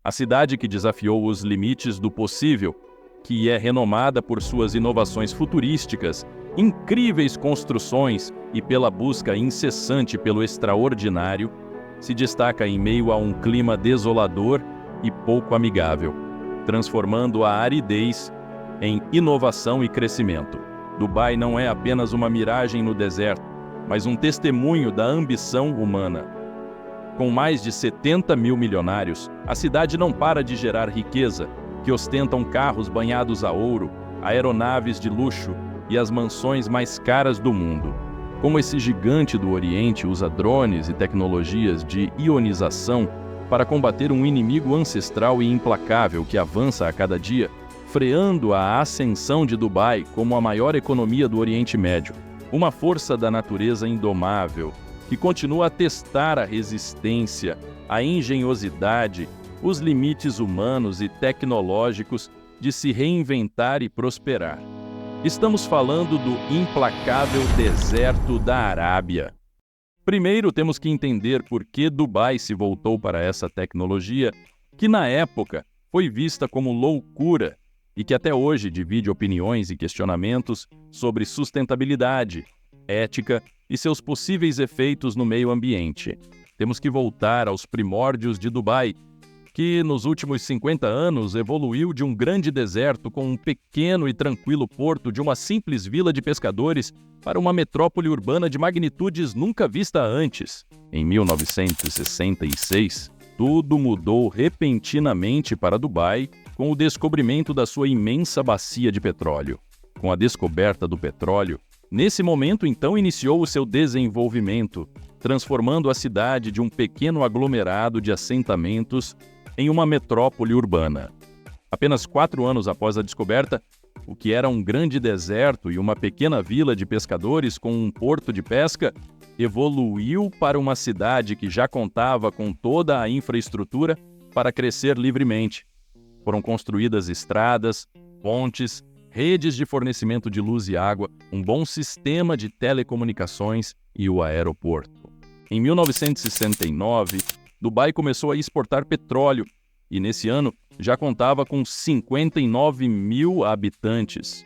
A cidade que desafiou os limites do possível, que é renomada por suas inovações futurísticas, incríveis construções e pela busca incessante pelo extraordinário, se destaca em meio a um clima desolador e pouco amigável, transformando a aridez em inovação e crescimento. Dubai não é apenas uma miragem no deserto, mas um testemunho da ambição humana. Com mais de 70 mil milionários, a cidade não para de gerar riqueza, que ostentam carros banhados a ouro, aeronaves de luxo e as mansões mais caras do mundo. Como esse gigante do Oriente usa drones e tecnologias de ionização para combater um inimigo ancestral e implacável que avança a cada dia, freando a ascensão de Dubai como a maior economia do Oriente Médio, uma força da natureza indomável, que continua a testar a resistência, a engenhosidade, os limites humanos e tecnológicos de se reinventar e prosperar. Estamos falando do implacável deserto da Arábia. Primeiro, temos que entender por que Dubai se voltou para essa tecnologia, que na época foi vista como loucura e que até hoje divide opiniões e questionamentos sobre sustentabilidade, ética e seus possíveis efeitos no meio ambiente. Temos que voltar aos primórdios de Dubai, que nos últimos 50 anos evoluiu de um grande deserto com um pequeno e tranquilo porto de uma simples vila de pescadores para uma metrópole urbana de magnitudes nunca vista antes. Em 1966, tudo mudou repentinamente para Dubai com o descobrimento da sua imensa bacia de petróleo. Com a descoberta do petróleo, nesse momento, então, iniciou o seu desenvolvimento, transformando a cidade de um pequeno aglomerado de assentamentos em uma metrópole urbana. Apenas 4 anos após a descoberta, o que era um grande deserto e uma pequena vila de pescadores com um porto de pesca, evoluiu para uma cidade que já contava com toda a infraestrutura para crescer livremente. Foram construídas estradas, pontes, redes de fornecimento de luz e água, um bom sistema de telecomunicações e o aeroporto. Em 1969, Dubai começou a exportar petróleo e, nesse ano, já contava com 59 mil habitantes.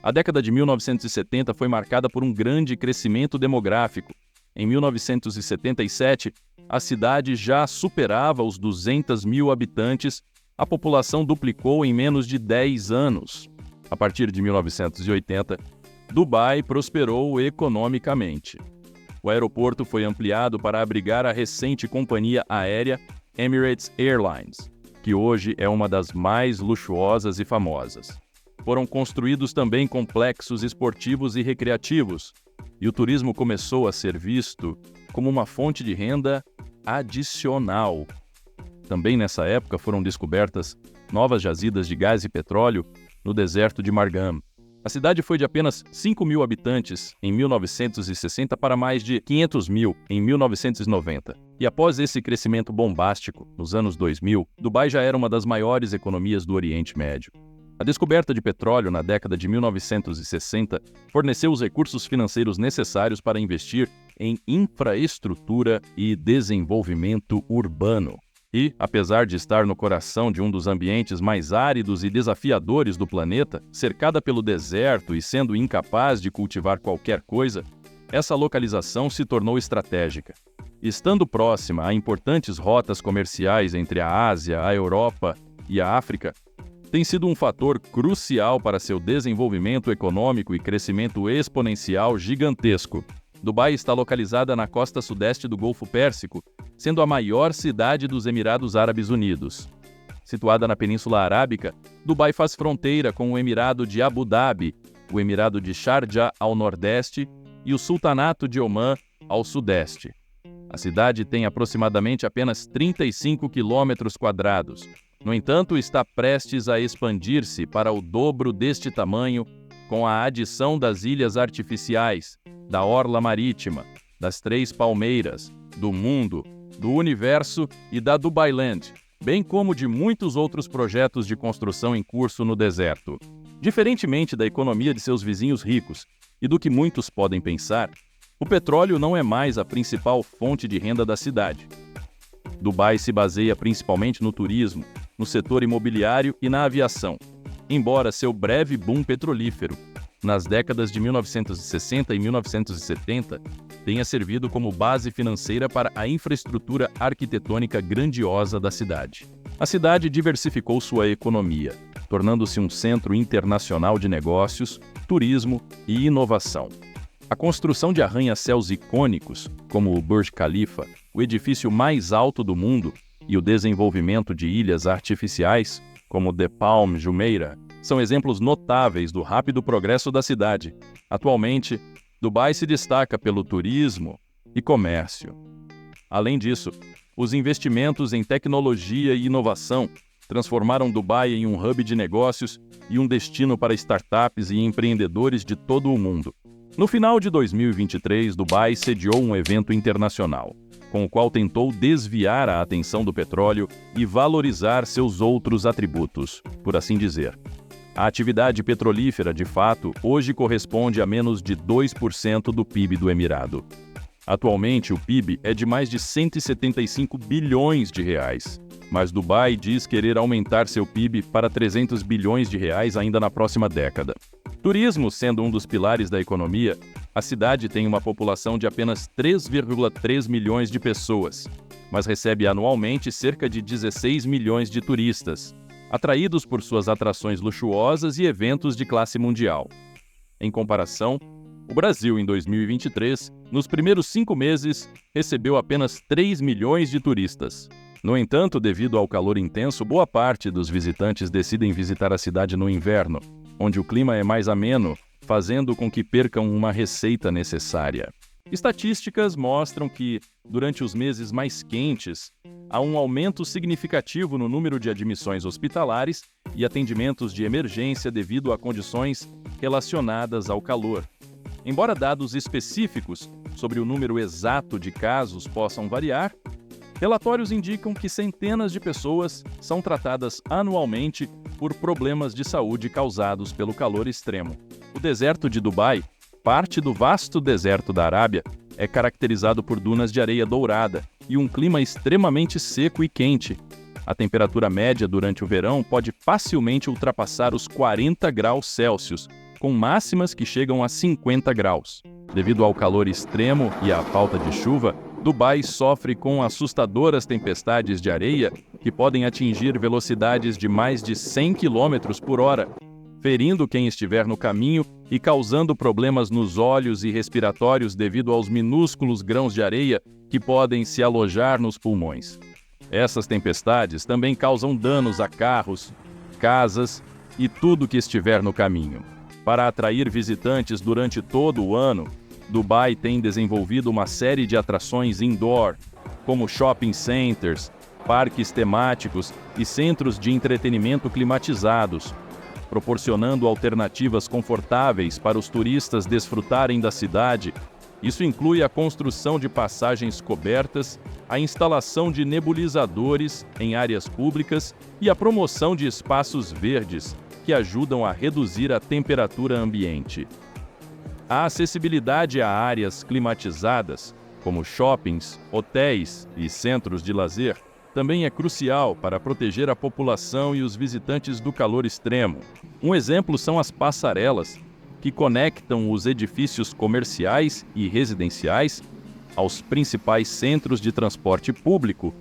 A década de 1970 foi marcada por um grande crescimento demográfico. Em 1977, a cidade já superava os 200 mil habitantes, a população duplicou em menos de 10 anos. A partir de 1980, Dubai prosperou economicamente. O aeroporto foi ampliado para abrigar a recente companhia aérea Emirates Airlines, que hoje é uma das mais luxuosas e famosas. Foram construídos também complexos esportivos e recreativos, e o turismo começou a ser visto como uma fonte de renda adicional. Também nessa época foram descobertas novas jazidas de gás e petróleo no deserto de Margham. A cidade foi de apenas 5 mil habitantes em 1960 para mais de 500 mil em 1990. E após esse crescimento bombástico, nos anos 2000, Dubai já era uma das maiores economias do Oriente Médio. A descoberta de petróleo na década de 1960 forneceu os recursos financeiros necessários para investir em infraestrutura e desenvolvimento urbano. E, apesar de estar no coração de um dos ambientes mais áridos e desafiadores do planeta, cercada pelo deserto e sendo incapaz de cultivar qualquer coisa, essa localização se tornou estratégica. Estando próxima a importantes rotas comerciais entre a Ásia, a Europa e a África, tem sido um fator crucial para seu desenvolvimento econômico e crescimento exponencial gigantesco. Dubai está localizada na costa sudeste do Golfo Pérsico, sendo a maior cidade dos Emirados Árabes Unidos. Situada na Península Arábica, Dubai faz fronteira com o Emirado de Abu Dhabi, o Emirado de Sharjah ao nordeste e o Sultanato de Omã ao sudeste. A cidade tem aproximadamente apenas 35 quilômetros quadrados. No entanto, está prestes a expandir-se para o dobro deste tamanho com a adição das ilhas artificiais, da orla marítima, das 3 palmeiras, do mundo, do universo e da Dubailand, bem como de muitos outros projetos de construção em curso no deserto. Diferentemente da economia de seus vizinhos ricos e do que muitos podem pensar, o petróleo não é mais a principal fonte de renda da cidade. Dubai se baseia principalmente no turismo, no setor imobiliário e na aviação, embora seu breve boom petrolífero, nas décadas de 1960 e 1970, tenha servido como base financeira para a infraestrutura arquitetônica grandiosa da cidade. A cidade diversificou sua economia, tornando-se um centro internacional de negócios, turismo e inovação. A construção de arranha-céus icônicos, como o Burj Khalifa, o edifício mais alto do mundo, e o desenvolvimento de ilhas artificiais, como The Palm Jumeirah, são exemplos notáveis do rápido progresso da cidade. Atualmente, Dubai se destaca pelo turismo e comércio. Além disso, os investimentos em tecnologia e inovação transformaram Dubai em um hub de negócios e um destino para startups e empreendedores de todo o mundo. No final de 2023, Dubai sediou um evento internacional, com o qual tentou desviar a atenção do petróleo e valorizar seus outros atributos, por assim dizer. A atividade petrolífera, de fato, hoje corresponde a menos de 2% do PIB do Emirado. Atualmente, o PIB é de mais de 175 bilhões de reais, mas Dubai diz querer aumentar seu PIB para 300 bilhões de reais ainda na próxima década. Turismo sendo um dos pilares da economia, a cidade tem uma população de apenas 3,3 milhões de pessoas, mas recebe anualmente cerca de 16 milhões de turistas, atraídos por suas atrações luxuosas e eventos de classe mundial. Em comparação, o Brasil, em 2023, nos primeiros 5 meses, recebeu apenas 3 milhões de turistas. No entanto, devido ao calor intenso, boa parte dos visitantes decidem visitar a cidade no inverno, onde o clima é mais ameno, fazendo com que percam uma receita necessária. Estatísticas mostram que, durante os meses mais quentes, há um aumento significativo no número de admissões hospitalares e atendimentos de emergência devido a condições relacionadas ao calor. Embora dados específicos sobre o número exato de casos possam variar, relatórios indicam que centenas de pessoas são tratadas anualmente por problemas de saúde causados pelo calor extremo. O deserto de Dubai, parte do vasto deserto da Arábia, é caracterizado por dunas de areia dourada e um clima extremamente seco e quente. A temperatura média durante o verão pode facilmente ultrapassar os 40 graus Celsius, com máximas que chegam a 50 graus. Devido ao calor extremo e à falta de chuva, Dubai sofre com assustadoras tempestades de areia que podem atingir velocidades de mais de 100 km por hora, ferindo quem estiver no caminho e causando problemas nos olhos e respiratórios devido aos minúsculos grãos de areia que podem se alojar nos pulmões. Essas tempestades também causam danos a carros, casas e tudo que estiver no caminho. Para atrair visitantes durante todo o ano, Dubai tem desenvolvido uma série de atrações indoor, como shopping centers, parques temáticos e centros de entretenimento climatizados, proporcionando alternativas confortáveis para os turistas desfrutarem da cidade. Isso inclui a construção de passagens cobertas, a instalação de nebulizadores em áreas públicas e a promoção de espaços verdes, que ajudam a reduzir a temperatura ambiente. A acessibilidade a áreas climatizadas, como shoppings, hotéis e centros de lazer, também é crucial para proteger a população e os visitantes do calor extremo. Um exemplo são as passarelas, que conectam os edifícios comerciais e residenciais aos principais centros de transporte público,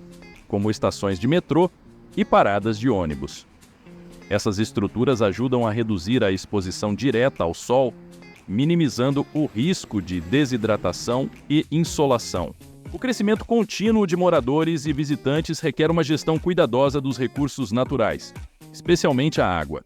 como estações de metrô e paradas de ônibus. Essas estruturas ajudam a reduzir a exposição direta ao sol, minimizando o risco de desidratação e insolação. O crescimento contínuo de moradores e visitantes requer uma gestão cuidadosa dos recursos naturais, especialmente a água.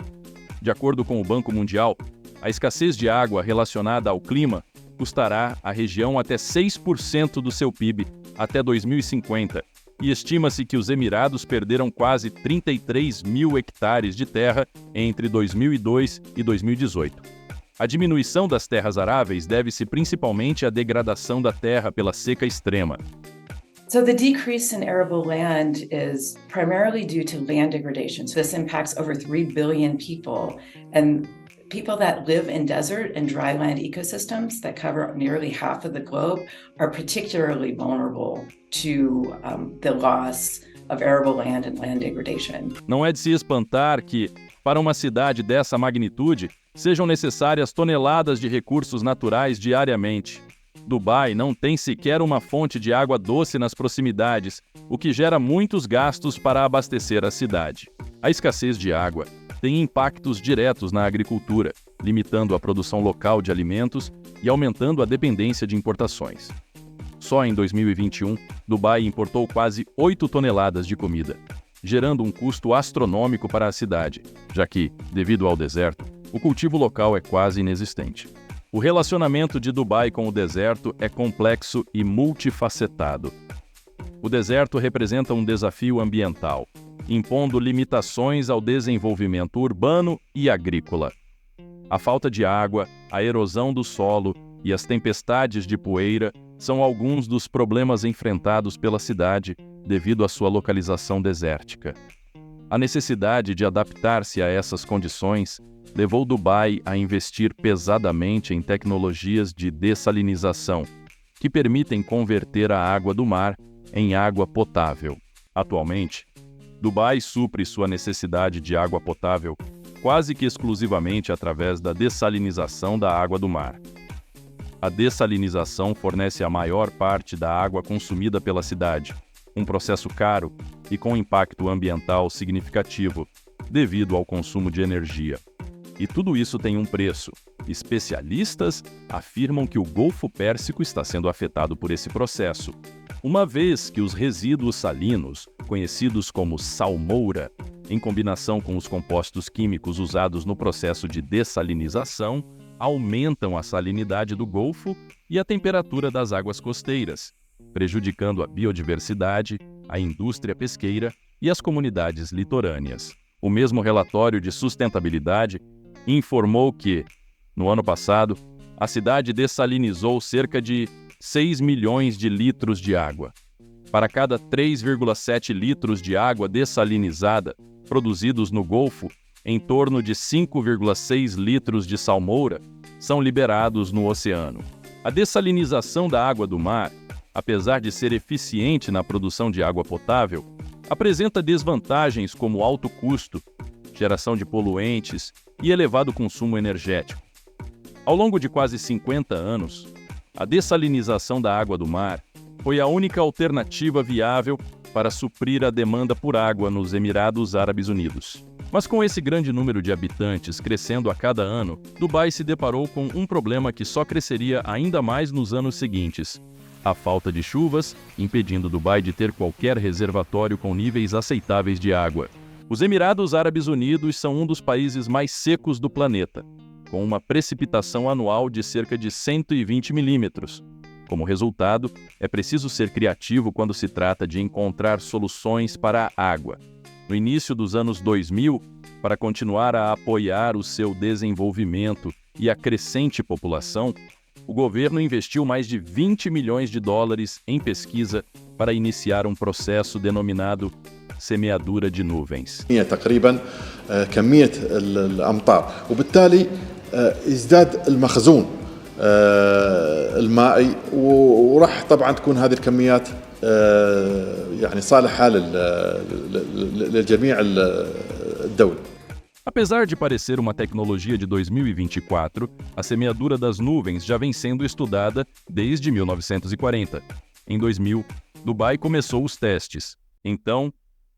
De acordo com o Banco Mundial, a escassez de água relacionada ao clima custará à região até 6% do seu PIB até 2050, e estima-se que os Emirados perderam quase 33 mil hectares de terra entre 2002 e 2018. A diminuição das terras aráveis deve-se principalmente à degradação da terra pela seca extrema. So the decrease in arable land is primarily due to land degradation. So this impacts over 3 billion people, and People that live in desert and dryland ecosystems that cover nearly half of the globe are particularly vulnerable to the loss of arable land and land degradation. Não é de se espantar que, para uma cidade dessa magnitude, sejam necessárias toneladas de recursos naturais diariamente. Dubai não tem sequer uma fonte de água doce nas proximidades, o que gera muitos gastos para abastecer a cidade. A escassez de água tem impactos diretos na agricultura, limitando a produção local de alimentos e aumentando a dependência de importações. Só em 2021, Dubai importou quase 8 toneladas de comida, gerando um custo astronômico para a cidade, já que, devido ao deserto, o cultivo local é quase inexistente. O relacionamento de Dubai com o deserto é complexo e multifacetado. O deserto representa um desafio ambiental, impondo limitações ao desenvolvimento urbano e agrícola. A falta de água, a erosão do solo e as tempestades de poeira são alguns dos problemas enfrentados pela cidade devido à sua localização desértica. A necessidade de adaptar-se a essas condições levou Dubai a investir pesadamente em tecnologias de dessalinização, que permitem converter a água do mar em água potável. Atualmente, Dubai supre sua necessidade de água potável quase que exclusivamente através da dessalinização da água do mar. A dessalinização fornece a maior parte da água consumida pela cidade, um processo caro e com impacto ambiental significativo, devido ao consumo de energia. E tudo isso tem um preço. Especialistas afirmam que o Golfo Pérsico está sendo afetado por esse processo, uma vez que os resíduos salinos, conhecidos como salmoura, em combinação com os compostos químicos usados no processo de dessalinização, aumentam a salinidade do Golfo e a temperatura das águas costeiras, prejudicando a biodiversidade, a indústria pesqueira e as comunidades litorâneas. O mesmo relatório de sustentabilidade informou que, no ano passado, a cidade dessalinizou cerca de 6 milhões de litros de água. Para cada 3,7 litros de água dessalinizada produzidos no Golfo, em torno de 5,6 litros de salmoura são liberados no oceano. A dessalinização da água do mar, apesar de ser eficiente na produção de água potável, apresenta desvantagens como alto custo, geração de poluentes e elevado consumo energético. Ao longo de quase 50 anos, a dessalinização da água do mar foi a única alternativa viável para suprir a demanda por água nos Emirados Árabes Unidos. Mas com esse grande número de habitantes crescendo a cada ano, Dubai se deparou com um problema que só cresceria ainda mais nos anos seguintes: a falta de chuvas, impedindo Dubai de ter qualquer reservatório com níveis aceitáveis de água. Os Emirados Árabes Unidos são um dos países mais secos do planeta, com uma precipitação anual de cerca de 120 milímetros. Como resultado, é preciso ser criativo quando se trata de encontrar soluções para a água. No início dos anos 2000, para continuar a apoiar o seu desenvolvimento e a crescente população, o governo investiu mais de 20 milhões de dólares em pesquisa para iniciar um processo denominado semeadura de nuvens. تقريبا كمية الأمطار وبالتالي يزداد المخزون المائي وراح طبعا تكون هذه الكميات يعني صالحة لجميع الدول. Apesar de parecer uma tecnologia de 2024, a semeadura das nuvens já vem sendo estudada desde 1940. Em 2000, Dubai começou os testes. Então,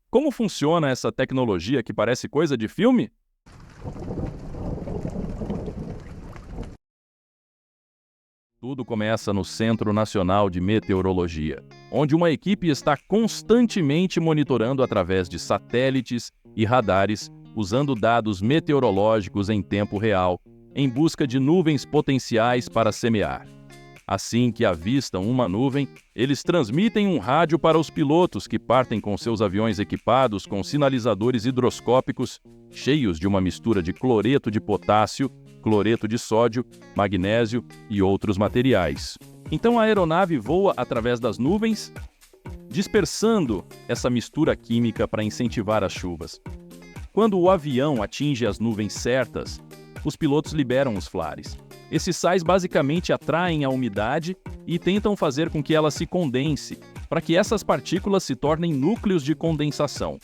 como funciona essa tecnologia que parece coisa de filme? Tudo começa no Centro Nacional de Meteorologia, onde uma equipe está constantemente monitorando através de satélites e radares, usando dados meteorológicos em tempo real, em busca de nuvens potenciais para semear. Assim que avistam uma nuvem, eles transmitem um rádio para os pilotos que partem com seus aviões equipados com sinalizadores hidroscópicos cheios de uma mistura de cloreto de potássio, cloreto de sódio, magnésio e outros materiais. Então a aeronave voa através das nuvens, dispersando essa mistura química para incentivar as chuvas. Quando o avião atinge as nuvens certas, os pilotos liberam os flares. Esses sais basicamente atraem a umidade e tentam fazer com que ela se condense, para que essas partículas se tornem núcleos de condensação.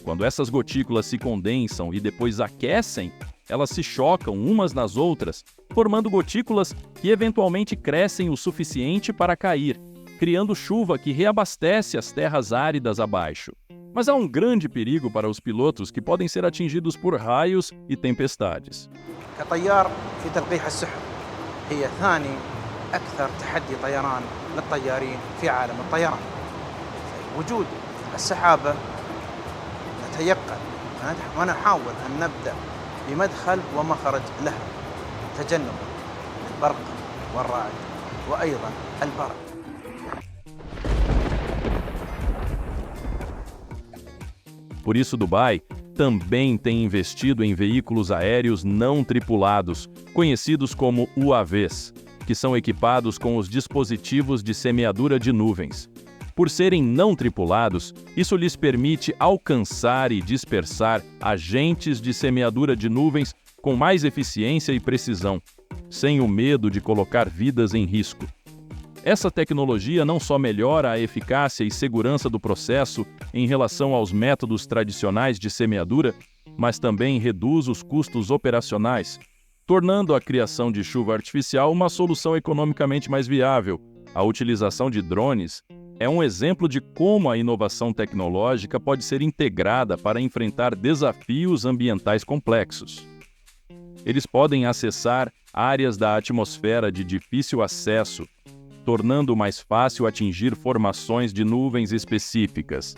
Quando essas gotículas se condensam e depois aquecem, elas se chocam umas nas outras, formando gotículas que eventualmente crescem o suficiente para cair, criando chuva que reabastece as terras áridas abaixo. Mas há um grande perigo para os pilotos que podem ser atingidos por raios e tempestades. كطيار في تلقيح السحب هي ثاني أكثر تحدي طيران للطيارين في عالم الطيران. وجود السحابة نتيقن ونحاول أن نبدأ بمدخل ومخرج لها تجنبا البرق والرعد وأيضا البرد. Por isso, Dubai também tem investido em veículos aéreos não tripulados, conhecidos como UAVs, que são equipados com os dispositivos de semeadura de nuvens. Por serem não tripulados, isso lhes permite alcançar e dispersar agentes de semeadura de nuvens com mais eficiência e precisão, sem o medo de colocar vidas em risco. Essa tecnologia não só melhora a eficácia e segurança do processo em relação aos métodos tradicionais de semeadura, mas também reduz os custos operacionais, tornando a criação de chuva artificial uma solução economicamente mais viável. A utilização de drones é um exemplo de como a inovação tecnológica pode ser integrada para enfrentar desafios ambientais complexos. Eles podem acessar áreas da atmosfera de difícil acesso, tornando mais fácil atingir formações de nuvens específicas,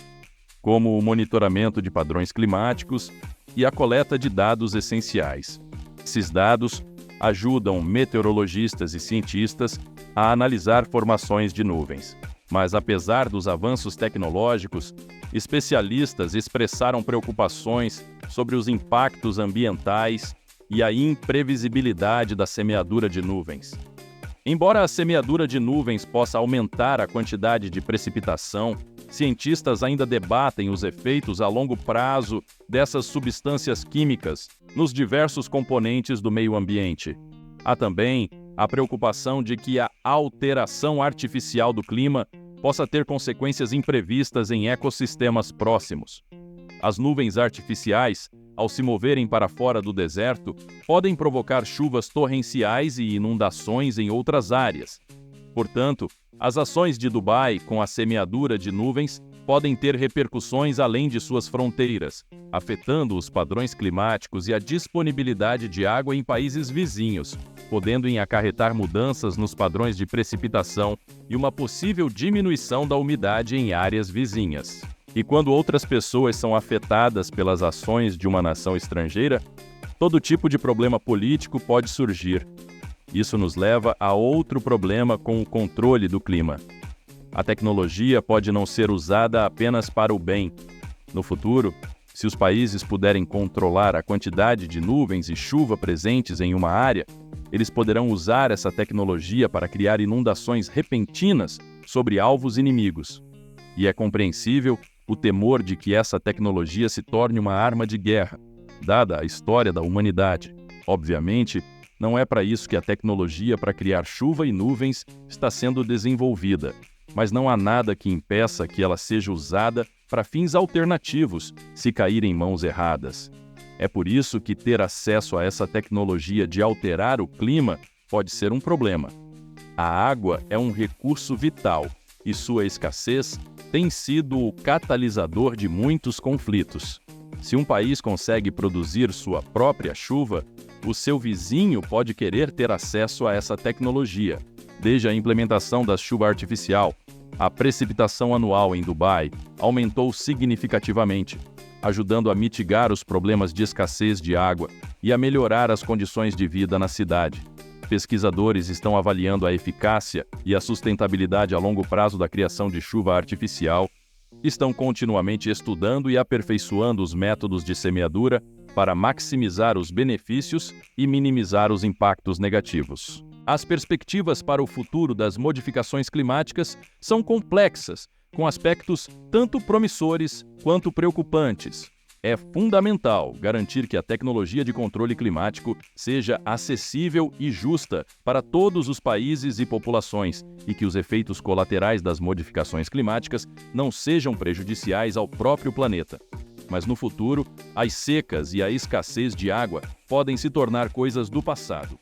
como o monitoramento de padrões climáticos e a coleta de dados essenciais. Esses dados ajudam meteorologistas e cientistas a analisar formações de nuvens. Mas, apesar dos avanços tecnológicos, especialistas expressaram preocupações sobre os impactos ambientais e a imprevisibilidade da semeadura de nuvens. Embora a semeadura de nuvens possa aumentar a quantidade de precipitação, cientistas ainda debatem os efeitos a longo prazo dessas substâncias químicas nos diversos componentes do meio ambiente. Há também a preocupação de que a alteração artificial do clima possa ter consequências imprevistas em ecossistemas próximos. As nuvens artificiais, ao se moverem para fora do deserto, podem provocar chuvas torrenciais e inundações em outras áreas. Portanto, as ações de Dubai com a semeadura de nuvens podem ter repercussões além de suas fronteiras, afetando os padrões climáticos e a disponibilidade de água em países vizinhos, podendo acarretar mudanças nos padrões de precipitação e uma possível diminuição da umidade em áreas vizinhas. E quando outras pessoas são afetadas pelas ações de uma nação estrangeira, todo tipo de problema político pode surgir. Isso nos leva a outro problema com o controle do clima. A tecnologia pode não ser usada apenas para o bem. No futuro, se os países puderem controlar a quantidade de nuvens e chuva presentes em uma área, eles poderão usar essa tecnologia para criar inundações repentinas sobre alvos inimigos. E é compreensível o temor de que essa tecnologia se torne uma arma de guerra, dada a história da humanidade. Obviamente, não é para isso que a tecnologia para criar chuva e nuvens está sendo desenvolvida, mas não há nada que impeça que ela seja usada para fins alternativos se cair em mãos erradas. É por isso que ter acesso a essa tecnologia de alterar o clima pode ser um problema. A água é um recurso vital e sua escassez tem sido o catalisador de muitos conflitos. Se um país consegue produzir sua própria chuva, o seu vizinho pode querer ter acesso a essa tecnologia. Desde a implementação da chuva artificial, a precipitação anual em Dubai aumentou significativamente, ajudando a mitigar os problemas de escassez de água e a melhorar as condições de vida na cidade. Pesquisadores estão avaliando a eficácia e a sustentabilidade a longo prazo da criação de chuva artificial, estão continuamente estudando e aperfeiçoando os métodos de semeadura para maximizar os benefícios e minimizar os impactos negativos. As perspectivas para o futuro das modificações climáticas são complexas, com aspectos tanto promissores quanto preocupantes. É fundamental garantir que a tecnologia de controle climático seja acessível e justa para todos os países e populações e que os efeitos colaterais das modificações climáticas não sejam prejudiciais ao próprio planeta. Mas no futuro, as secas e a escassez de água podem se tornar coisas do passado.